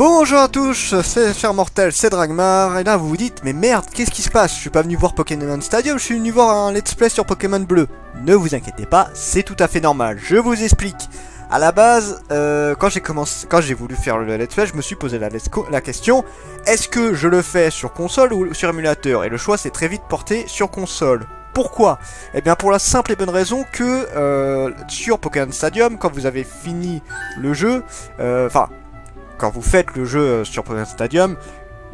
Bonjour à tous, c'est Cher Mortel, c'est Dragmar, et là vous vous dites, mais merde, qu'est-ce qui se passe? Je suis pas venu voir Pokémon Stadium, je suis venu voir un let's play sur Pokémon Bleu. Ne vous inquiétez pas, c'est tout à fait normal, je vous explique. À la base, quand j'ai voulu faire le let's play, je me suis posé la question, est-ce que je le fais sur console ou sur émulateur? Et le choix s'est très vite porté sur console. Pourquoi? Eh bien pour la simple et bonne raison que sur Pokémon Stadium, quand vous avez fini le jeu, quand vous faites le jeu sur Pokémon Stadium,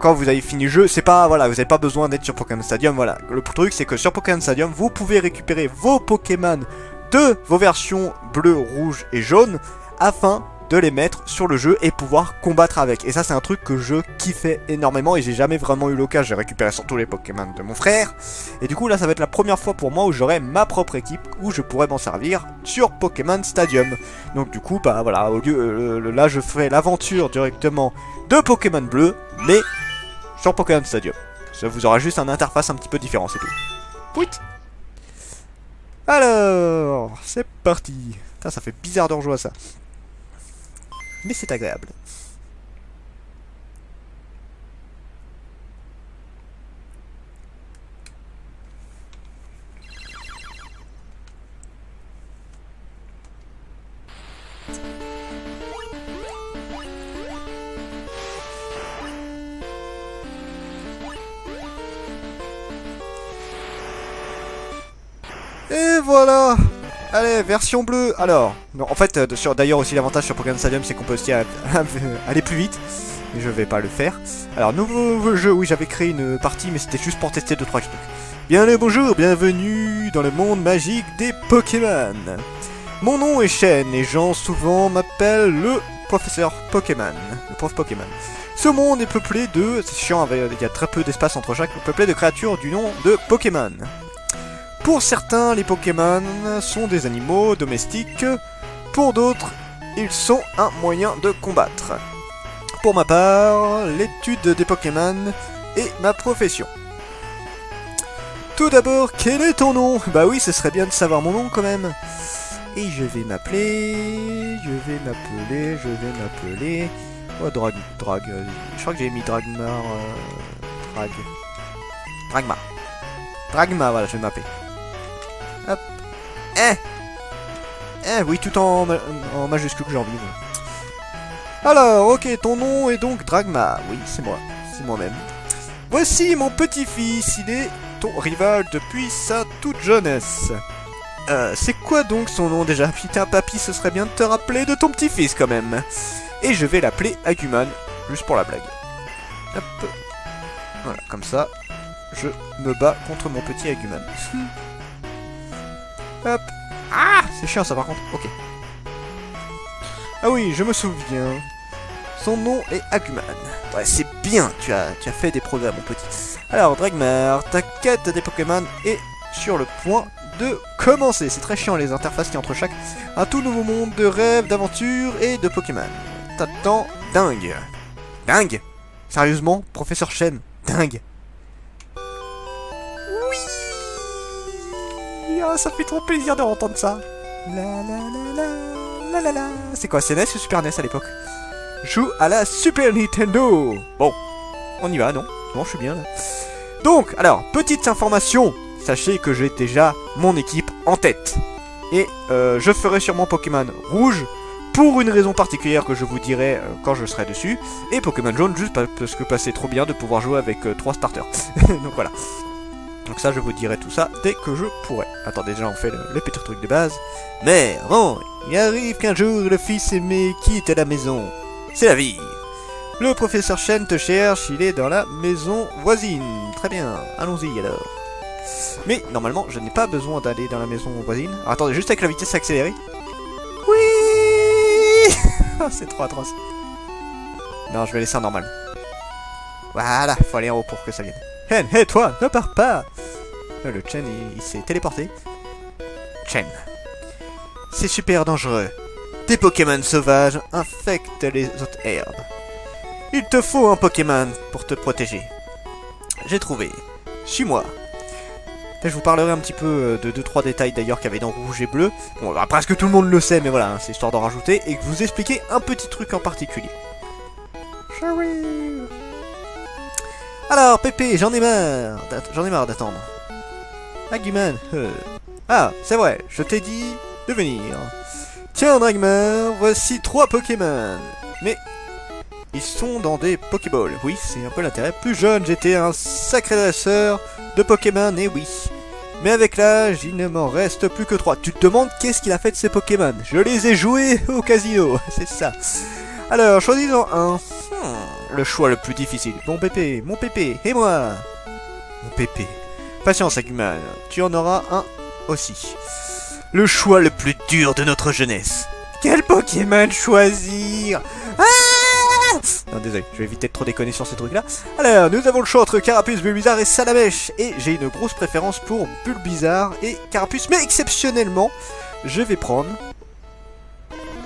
quand vous avez fini le jeu, c'est pas, voilà, vous n'avez pas besoin d'être sur Pokémon Stadium, voilà. Le truc c'est que sur Pokémon Stadium, vous pouvez récupérer vos Pokémon de vos versions bleu, rouge et jaune, afin de les mettre sur le jeu et pouvoir combattre avec. Et ça c'est un truc que je kiffais énormément et j'ai jamais vraiment eu l'occasion. J'ai récupéré surtout les Pokémon de mon frère. Et du coup là ça va être la première fois pour moi où j'aurai ma propre équipe, où je pourrai m'en servir sur Pokémon Stadium. Donc du coup bah voilà, au lieu là je ferai l'aventure directement de Pokémon Bleu, mais sur Pokémon Stadium. Ça vous aura juste une interface un petit peu différente, c'est tout. Pouit. Alors, c'est parti. Putain, ça fait bizarre de rejouer à ça. Mais c'est agréable. Et voilà. Allez, version bleue. Alors, non, en fait, d'ailleurs aussi l'avantage sur Pokémon Stadium, c'est qu'on peut aussi aller plus vite. Mais je vais pas le faire. Alors, nouveau jeu, oui, j'avais créé une partie, mais c'était juste pour tester 2-3 trucs. Bien le bonjour, bienvenue dans le monde magique des Pokémon. Mon nom est Shen, et gens souvent m'appellent le professeur Pokémon. Le prof Pokémon. Ce monde est peuplé de... C'est chiant, il y a très peu d'espace entre chaque. Peuplé de créatures du nom de Pokémon. Pour certains, les Pokémon sont des animaux domestiques. Pour d'autres, ils sont un moyen de combattre. Pour ma part, l'étude des Pokémon est ma profession. Tout d'abord, quel est ton nom? Bah oui, ce serait bien de savoir mon nom quand même. Et je vais m'appeler... Oh, Drag... je crois que j'ai mis Dragmar... Dragma, voilà, je vais m'appeler. Hop. Oui, tout en majuscule, j'ai envie. Mais... Alors, ok, ton nom est donc Dragma. Oui, c'est moi. C'est moi-même. Voici mon petit-fils. Il est ton rival depuis sa toute jeunesse. C'est quoi donc son nom déjà? Putain, papy, ce serait bien de te rappeler de ton petit-fils quand même. Et je vais l'appeler Agumon, juste pour la blague. Hop. Voilà, comme ça, je me bats contre mon petit Agumon. Hop. Ah, c'est chiant ça par contre. Ok. Ah oui, je me souviens. Son nom est Agumon. Ouais, c'est bien. Tu as fait des progrès, mon petit. Alors, Dragmar, ta quête des Pokémon est sur le point de commencer. C'est très chiant les interfaces qui entre chaque. Un tout nouveau monde de rêves, d'aventures et de Pokémon. T'attends dingue. Dingue? Sérieusement, professeur Shen? Dingue. Ah, ça fait trop plaisir de entendre ça. C'est quoi, c'est NES ou Super NES à l'époque? Joue à la Super Nintendo. Bon, on y va, non? Bon, je suis bien là. Donc, alors, petite information. Sachez que j'ai déjà mon équipe en tête. Et je ferai sûrement Pokémon rouge pour une raison particulière que je vous dirai quand je serai dessus. Et Pokémon jaune juste parce que c'est trop bien de pouvoir jouer avec 3 starters. Donc voilà. Donc ça, je vous dirai tout ça dès que je pourrai. Attendez, déjà on fait le petit truc de base. Mais bon, il arrive qu'un jour le fils aimé quitte la maison. C'est la vie. Le professeur Shen te cherche, il est dans la maison voisine. Très bien, allons-y alors. Mais normalement, je n'ai pas besoin d'aller dans la maison voisine. Alors, attendez, juste avec la vitesse accélérée. Oui. C'est trop atroce. Non, je vais laisser en normal. Voilà, faut aller en haut pour que ça vienne. Hé, toi, ne pars pas. Le Chen, il s'est téléporté. Chen. C'est super dangereux. Des Pokémon sauvages infectent les autres herbes. Il te faut un Pokémon pour te protéger. J'ai trouvé. Suis-moi. Je vous parlerai un petit peu de 2-3 détails d'ailleurs qu'il y avait dans rouge et bleu. Bon, bah, presque tout le monde le sait, mais voilà, hein, c'est histoire d'en rajouter. Et que vous expliquer un petit truc en particulier. j'arrive. Alors, Pépé, j'en ai marre. J'en ai marre d'attendre. Dragman, Ah, c'est vrai, je t'ai dit de venir. Tiens, Dragmar, voici 3 Pokémon. Mais ils sont dans des Pokéballs. Oui, c'est un peu l'intérêt. Plus jeune, j'étais un sacré dresseur de Pokémon, et oui. Mais avec l'âge, il ne m'en reste plus que 3. Tu te demandes qu'est-ce qu'il a fait de ces Pokémon? Je les ai joués au casino, c'est ça. Alors, choisis-en un. Le choix le plus difficile. Mon Pépé, et moi. Mon Pépé. Patience, Eggman, tu en auras un aussi. Le choix le plus dur de notre jeunesse. Quel Pokémon choisir? Non, désolé, je vais éviter de trop déconner sur ces trucs-là. Alors, nous avons le choix entre Carapuce, Bulbizarre et Salamèche. Et j'ai une grosse préférence pour Bulbizarre et Carapuce. Mais exceptionnellement, je vais prendre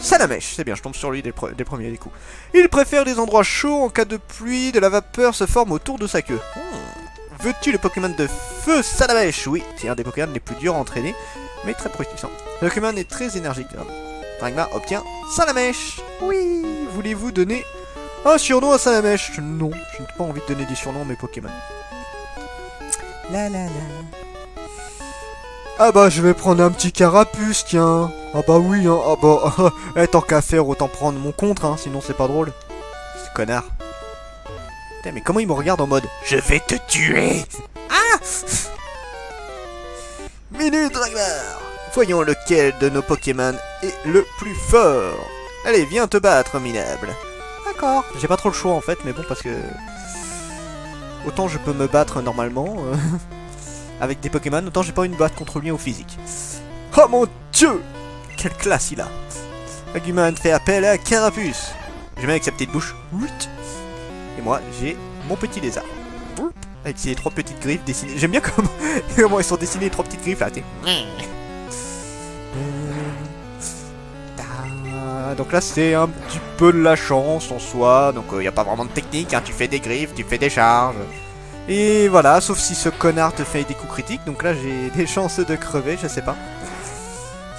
Salamèche. C'est bien, je tombe sur lui dès le premier des coups. Il préfère les endroits chauds. En cas de pluie, de la vapeur se forme autour de sa queue. Veux-tu le Pokémon de feu Salamèche? Oui, c'est un des Pokémon les plus durs à entraîner, mais très puissant. Le Pokémon est très énergique. Dragmar obtient Salamèche. Oui, voulez-vous donner un surnom à Salamèche? Non, je n'ai pas envie de donner des surnoms à mes Pokémon. La la la. Ah bah je vais prendre un petit Carapuce, tiens. Ah bah oui, hein. Ah bah tant qu'à faire, autant prendre mon contre, hein, sinon c'est pas drôle. Ce connard. Putain, mais comment il me regarde en mode je vais te tuer? Ah! Minute Dragmar. Voyons lequel de nos Pokémon est le plus fort. Allez, viens te battre, minable. D'accord. J'ai pas trop le choix en fait, mais bon, parce que... Autant je peux me battre normalement, avec des Pokémon, autant j'ai pas envie de me battre contre lui au physique. Oh mon dieu! Quelle classe il a! Agumon fait appel à Carapuce. J'ai même accepté de bouche. Et moi, j'ai mon petit lézard. Avec ses 3 petites griffes dessinées. J'aime bien comment ils sont dessinés, les 3 petites griffes là, t'sais. Donc là c'est un petit peu de la chance en soi, donc il n'y a pas vraiment de technique, hein. Tu fais des griffes, tu fais des charges. Et voilà, sauf si ce connard te fait des coups critiques, donc là j'ai des chances de crever, je sais pas.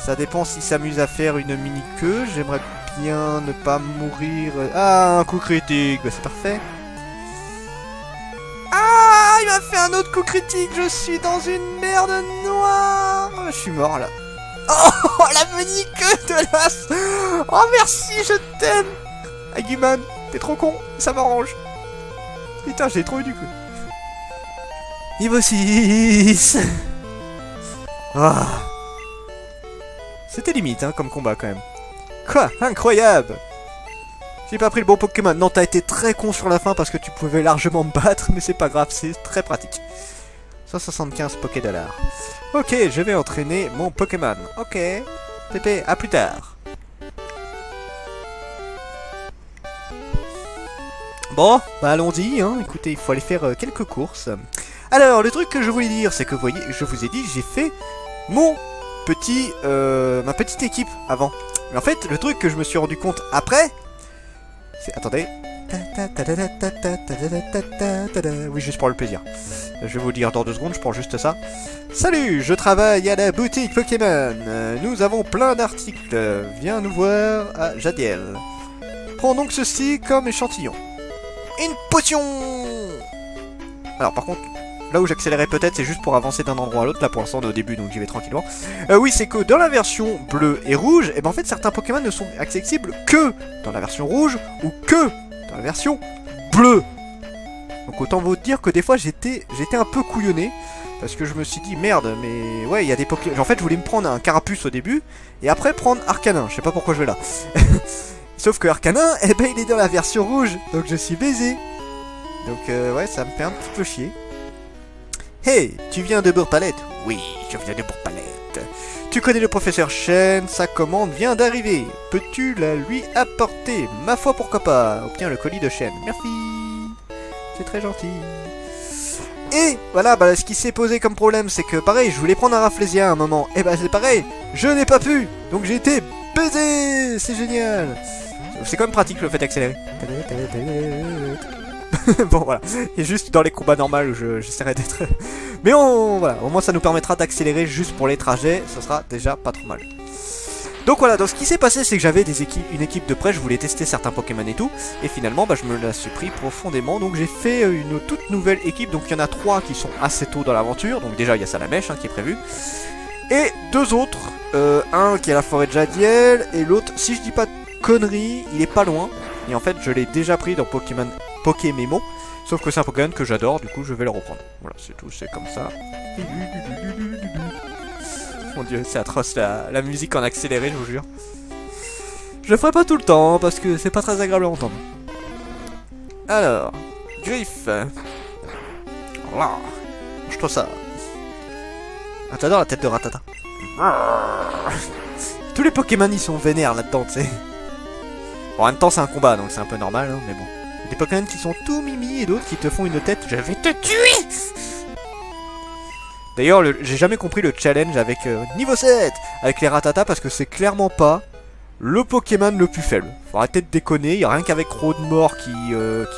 Ça dépend s'il s'amuse à faire une mini-queue, j'aimerais bien ne pas mourir... Ah, un coup critique, bah, c'est parfait. Ah, il m'a fait un autre coup critique, je suis dans une merde noire. Je suis mort là. Oh, la mini-queue de l'as. Oh, merci, je t'aime. Agumon, t'es trop con, ça m'arrange. Putain, j'ai trop eu du coup. Niveau 6. Ah. C'était limite, hein, comme combat quand même. Quoi? Incroyable. J'ai pas pris le bon Pokémon. Non, t'as été très con sur la fin parce que tu pouvais largement me battre, mais c'est pas grave, c'est très pratique. 175 Poké$. Ok, je vais entraîner mon Pokémon. Ok. Pépé, à plus tard. Bon, bah allons-y, hein. Écoutez, il faut aller faire quelques courses. Alors, le truc que je voulais dire, c'est que, vous voyez, je vous ai dit, j'ai fait mon petit... ma petite équipe avant. Mais en fait, le truc que je me suis rendu compte après... c'est... Attendez... Oui, juste pour le plaisir. Je vais vous le dire dans 2 secondes, je prends juste ça. Salut, je travaille à la boutique Pokémon. Nous avons plein d'articles. Viens nous voir à Jadiel. Prends donc ceci comme échantillon. Une potion. Alors par contre, là où j'accélérais peut-être, c'est juste pour avancer d'un endroit à l'autre. Là pour l'instant on est au début, donc j'y vais tranquillement. Oui, c'est que dans la version bleue et rouge, et ben en fait certains Pokémon ne sont accessibles que dans la version rouge ou que dans la version bleue. Donc autant vous dire que des fois j'étais un peu couillonné. Parce que je me suis dit merde, mais ouais, il y a des Pokémon. En fait, je voulais me prendre un Carapuce au début et après prendre Arcanin. Je sais pas pourquoi je vais là. Sauf que Arcanin, eh ben il est dans la version rouge, donc je suis baisé. Donc ouais, ça me fait un petit peu chier. Hey, tu viens de Bourg-Palette? Oui, je viens de Bourg-Palette. Tu connais le professeur Chen, sa commande vient d'arriver. Peux-tu la lui apporter? Ma foi, pourquoi pas. Obtiens le colis de Chen. Merci. C'est très gentil. Et voilà, bah, ce qui s'est posé comme problème, c'est que pareil, je voulais prendre un Rafflesia à un moment. Et bah c'est pareil, je n'ai pas pu. Donc j'ai été baisé. C'est génial. C'est quand même pratique le fait d'accélérer. Bon voilà, et juste dans les combats normaux où j'essaierai d'être... Mais voilà, au moins ça nous permettra d'accélérer juste pour les trajets, ça sera déjà pas trop mal. Donc voilà, donc ce qui s'est passé, c'est que j'avais une équipe de près, je voulais tester certains Pokémon et tout, et finalement je me la suis pris profondément, donc j'ai fait une toute nouvelle équipe, donc il y en a 3 qui sont assez tôt dans l'aventure, donc déjà il y a Salamèche qui est prévu, et 2 autres, un qui est à la forêt de Jadiel, et l'autre, si je dis pas de conneries, il est pas loin, et en fait je l'ai déjà pris dans Pokémon, sauf que c'est un Pokémon que j'adore, du coup je vais le reprendre. Voilà, c'est tout, c'est comme ça. Mon dieu, c'est atroce la musique en accéléré, je vous jure. Je le ferai pas tout le temps, parce que c'est pas très agréable à entendre. Alors, Griff. Voilà. Mange-toi ça. Ah, t'adores la tête de Ratata. Tous les Pokémon ils sont vénères là-dedans, tu sais. Bon, en même temps c'est un combat, donc c'est un peu normal, hein, mais bon. Il y a des Pokémon qui sont tout mimi et d'autres qui te font une tête, je vais te tuer. D'ailleurs, j'ai jamais compris le challenge avec niveau 7 avec les Ratata parce que c'est clairement pas le Pokémon le plus faible. Faut arrêter de déconner, il y a rien qu'avec Cronemort qui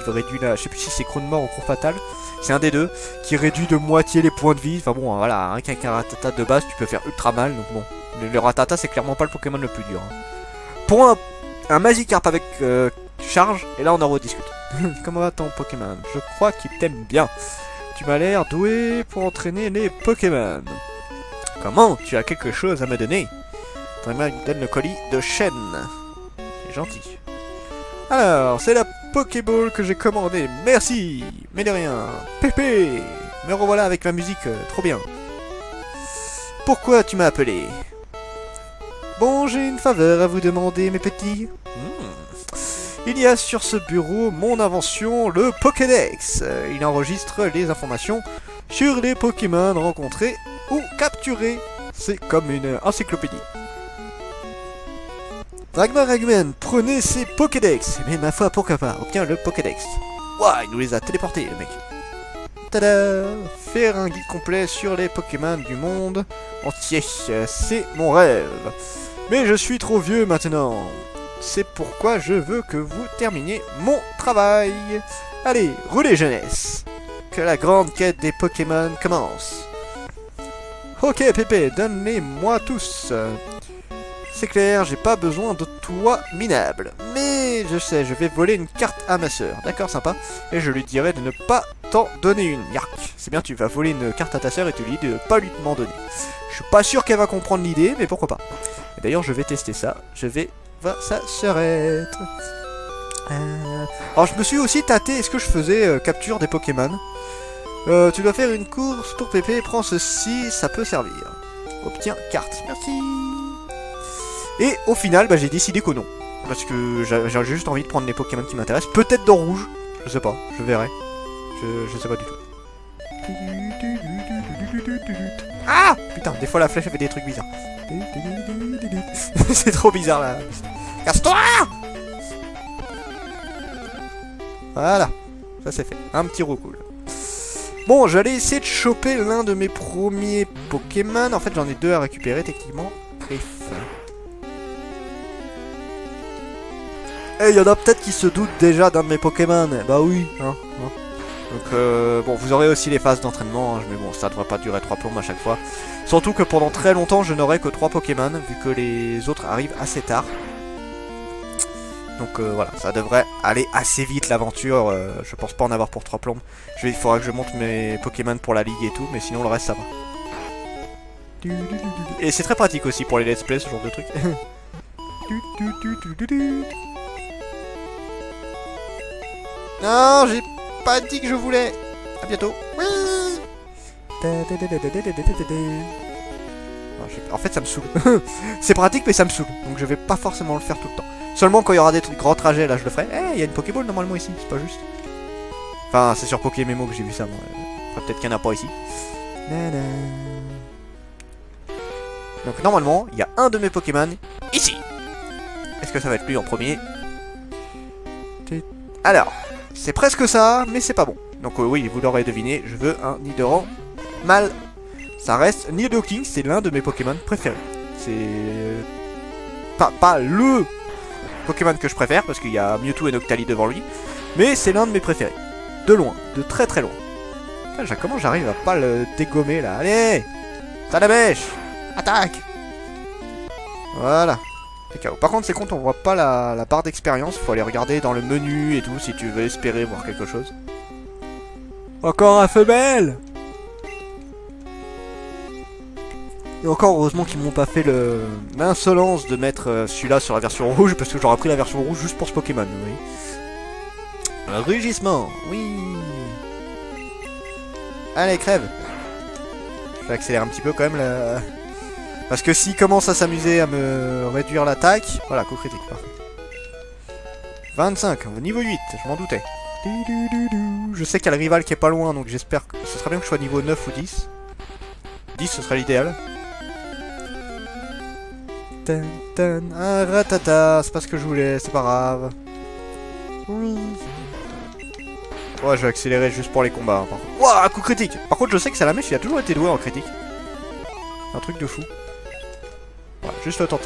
réduit la... Je sais plus si c'est Cronemort ou Cours Fatal, c'est un des deux, qui réduit de moitié les points de vie. Enfin bon, voilà, rien qu'avec un Ratata de base, tu peux faire ultra mal, donc bon. Le Ratata, c'est clairement pas le Pokémon le plus dur. Hein. Pour un Magikarp avec charge, et là on en rediscute. Comment va ton Pokémon? Je crois qu'il t'aime bien. Tu m'as l'air doué pour entraîner les Pokémon. Comment? Tu as quelque chose à me donner? Dragmar me donne le colis de chêne. C'est gentil. Alors, c'est la Pokéball que j'ai commandée. Merci. Mais de rien. Pépé. Me revoilà avec ma musique. Trop bien. Pourquoi tu m'as appelé? Bon, j'ai une faveur à vous demander, mes petits. Il y a sur ce bureau mon invention, le Pokédex. Il enregistre les informations sur les Pokémon rencontrés ou capturés. C'est comme une encyclopédie. Dragmar Ragman, prenez ces Pokédex. Mais ma foi, pourquoi pas? Obtiens le Pokédex. Ouah, il nous les a téléportés, le mec. Tada! Faire un guide complet sur les Pokémon du monde entier. C'est mon rêve. Mais je suis trop vieux maintenant. C'est pourquoi je veux que vous terminiez mon travail. Allez, roulez jeunesse. Que la grande quête des Pokémon commence. Ok Pépé, donne-les-moi tous. C'est clair, j'ai pas besoin de toi minable. Mais je sais, je vais voler une carte à ma sœur. D'accord, sympa. Et je lui dirai de ne pas t'en donner une. Yark. C'est bien, tu vas voler une carte à ta sœur et tu lui dis de ne pas lui m'en donner. Je suis pas sûr qu'elle va comprendre l'idée, mais pourquoi pas. D'ailleurs, je vais tester ça. Je vais... Ça serait... Alors je me suis aussi tâté, est-ce que je faisais capture des Pokémon. Tu dois faire une course pour Pépé, prends ceci, ça peut servir. Obtiens carte, merci. Et au final, j'ai décidé que non. Parce que j'ai juste envie de prendre les Pokémon qui m'intéressent. Peut-être dans rouge, je sais pas, je verrai. Je sais pas du tout. Ah putain, des fois la flèche fait des trucs bizarres. C'est trop bizarre là. Casse-toi! Voilà, ça c'est fait. Un petit recool. Bon, j'allais essayer de choper l'un de mes premiers Pokémon. En fait, j'en ai 2 à récupérer techniquement. Griff. Et il y en a peut-être qui se doutent déjà d'un de mes Pokémon. Bah oui, hein. Donc, bon, vous aurez aussi les phases d'entraînement, hein, mais bon, ça devrait pas durer 3 plombes à chaque fois. Surtout que pendant très longtemps, je n'aurai que 3 Pokémon, vu que les autres arrivent assez tard. Donc voilà, ça devrait aller assez vite l'aventure. Je pense pas en avoir pour 3 plombes. Il faudra que je monte mes Pokémon pour la ligue et tout, mais sinon le reste ça va. Et c'est très pratique aussi pour les let's play, ce genre de truc. Non, j'ai pas dit que je voulais. À bientôt. Oui. En fait, ça me saoule. C'est pratique, mais ça me saoule. Donc je vais pas forcément le faire tout le temps. Seulement quand il y aura des grands trajets, là je le ferai. Eh, il y a une Pokéball normalement ici, c'est pas juste. Enfin, c'est sur Pokémon que j'ai vu ça, moi. Enfin, peut-être qu'il n'y en a pas ici. Donc normalement, il y a un de mes Pokémon ici. Est-ce que ça va être lui en premier? Alors, c'est presque ça, mais c'est pas bon. Donc oui, vous l'aurez deviné, je veux un Nidoran mâle. Ça reste Nidoking, c'est l'un de mes Pokémon préférés. C'est... Pas le Pokémon que je préfère, parce qu'il y a Mewtwo et Noctali devant lui. Mais c'est l'un de mes préférés. De loin, de très très loin. Putain, comment j'arrive à pas le dégommer là? Allez! Salamèche! Attaque! Voilà. C'est KO. Par contre, c'est con, on voit pas la barre d'expérience. Faut aller regarder dans le menu et tout si tu veux espérer voir quelque chose. Encore un femelle. Et encore heureusement qu'ils m'ont pas fait l'insolence de mettre celui-là sur la version rouge, parce que j'aurais pris la version rouge juste pour ce Pokémon, oui. Un rugissement, oui. Allez, crève. Je vais accélérer un petit peu quand même là. Parce que s'il commence à s'amuser à me réduire l'attaque, voilà, coup critique, parfait. 25, niveau 8, je m'en doutais. Je sais qu'il y a le rival qui est pas loin, donc j'espère que ce serait bien que je sois niveau 9 ou 10. 10, ce serait l'idéal. Un ratata, c'est pas ce que je voulais, c'est pas grave. Oui. Ouais, je vais accélérer juste pour les combats. Hein, par contre. Ouah, coup critique. Par contre, je sais que Salamèche, il a toujours été doué en critique. Un truc de fou. Voilà, juste le temps.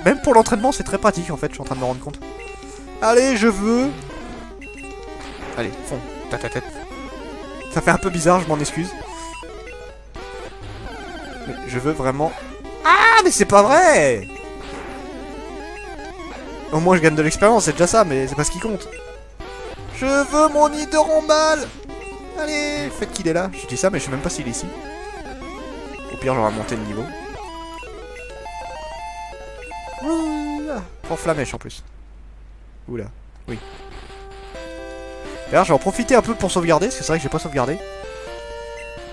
Même pour l'entraînement, c'est très pratique en fait, je suis en train de me rendre compte. Allez, je veux. Allez, fond. Ça fait un peu bizarre, je m'en excuse. Mais je veux vraiment. Ah, mais c'est pas vrai! Au moins je gagne de l'expérience, c'est déjà ça, mais c'est pas ce qui compte. Je veux mon nid de Rombal! Allez, faites qu'il est là. Je dis ça, mais je sais même pas s'il est ici. Au pire, j'aurai monté le niveau. Prends Flamèche en plus. Oula, oui. D'ailleurs, je vais en profiter un peu pour sauvegarder, parce que c'est vrai que j'ai pas sauvegardé.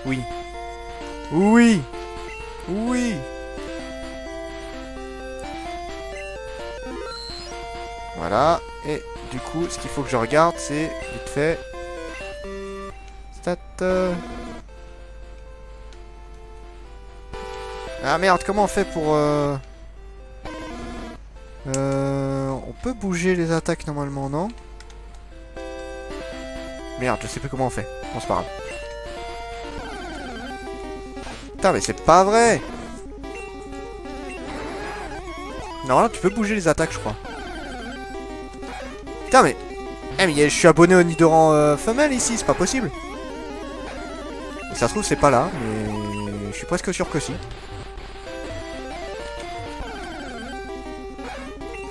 Oui. Oui! Oui! Voilà, et du coup, ce qu'il faut que je regarde, c'est vite fait. Stat. Ah merde, comment on fait pour. On peut bouger les attaques normalement, non? Merde, je sais plus comment on fait. Bon, c'est pas grave. Putain, mais c'est pas vrai! Non, là, tu peux bouger les attaques, je crois. Putain, mais... Eh, mais je suis abonné au Nidoran femelle ici, c'est pas possible. Et ça se trouve, c'est pas là, mais... Je suis presque sûr que si.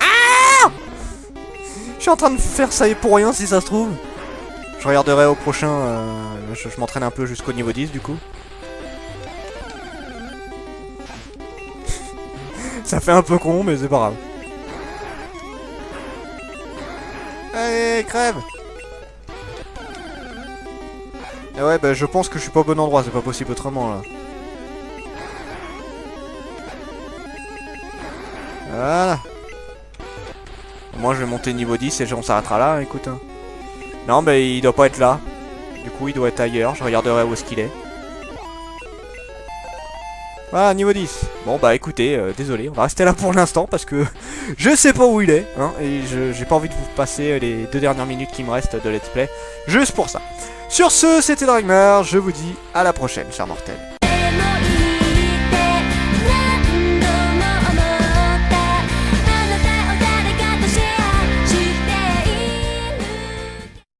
Ah! Je suis en train de faire ça et pour rien, si ça se trouve. Je regarderai au prochain... je m'entraîne un peu jusqu'au niveau 10, du coup. Ça fait un peu con, mais c'est pas grave. Allez, crève! Et ouais, bah je pense que je suis pas au bon endroit, c'est pas possible autrement là. Voilà. Moi je vais monter niveau 10 et on s'arrêtera là, écoute. Hein. Non, bah il doit pas être là. Du coup, il doit être ailleurs, je regarderai où est-ce qu'il est. Voilà, niveau 10. Bon bah écoutez, désolé, on va rester là pour l'instant parce que je sais pas où il est, hein, et j'ai pas envie de vous passer les 2 dernières minutes qui me restent de let's play, juste pour ça. Sur ce, c'était Dragmar, je vous dis à la prochaine, chers mortels.